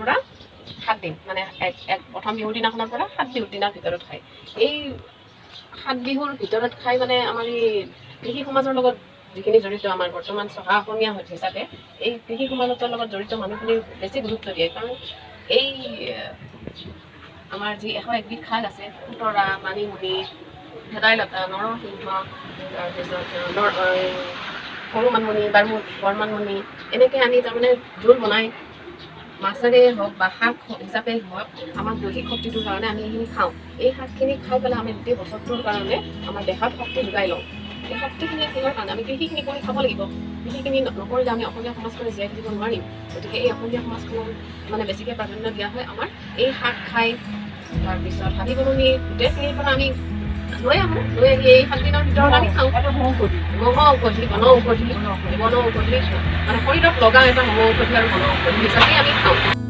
পৰা 7 দিন মানে প্ৰথম বিহুৰ দিনাখনৰ পৰা 7 বিহুৰ দিনৰ ভিতৰত খায়। এই 7 বিহুৰ ভিতৰত খাই মানে আমাৰ এই কৃষি সমাজৰ লগত যিখিনি জড়িত আমাৰ বৰ্তমান চহা অসমীয়া হিচাপে এই কৃষি সমাজৰ লগত জড়িত মানুহখিনি বেছি গুৰুত্ব দিয়ে। কাৰণ এই আমাৰ যি 101 বিধ শাক আছে, খুতৰা, মানিমুনি, ভেদাইলতা, নৰসিংহ, তাৰপিছত সৰু মানমুনি, বৰ মানমুনি, এনেকৈ আনি তাৰমানে জোল বনাই মাছেৰে হওক বা শাক হিচাপে হওক আমাৰ দৈহিক শক্তিটোৰ কাৰণে আমি এইখিনি খাওঁ। এই শাকখিনি খাই পেলাই আমি গোটেই বছৰটোৰ কাৰণে আমাৰ দেহত শক্তি যোগাই লওঁ। এই শক্তিখিনি কিহৰ কাৰণে আমি কৃষিখিনি কৰি খাব লাগিব। কৃষিখিনি নকৰিলে আমি অসমীয়া সমাজখনে জীয়াই থাকিব নোৱাৰিম। গতিকে এই অসমীয়া সমাজখনত মানে বেছিকৈ প্ৰাধান্য দিয়া হয় আমাৰ এই শাক খাই। তাৰপিছত হাবি বননি গোটেইখিনিৰ পৰা আমি লৈ আহোঁ, লৈ আহি এই 7 দিনৰ ভিতৰত আমি খাওঁ। বন ঔষধি মানে শৰীৰত লগা এটা মহ ঔষধি আৰু বন ঔষধি হিচাপে আমি খাওঁ।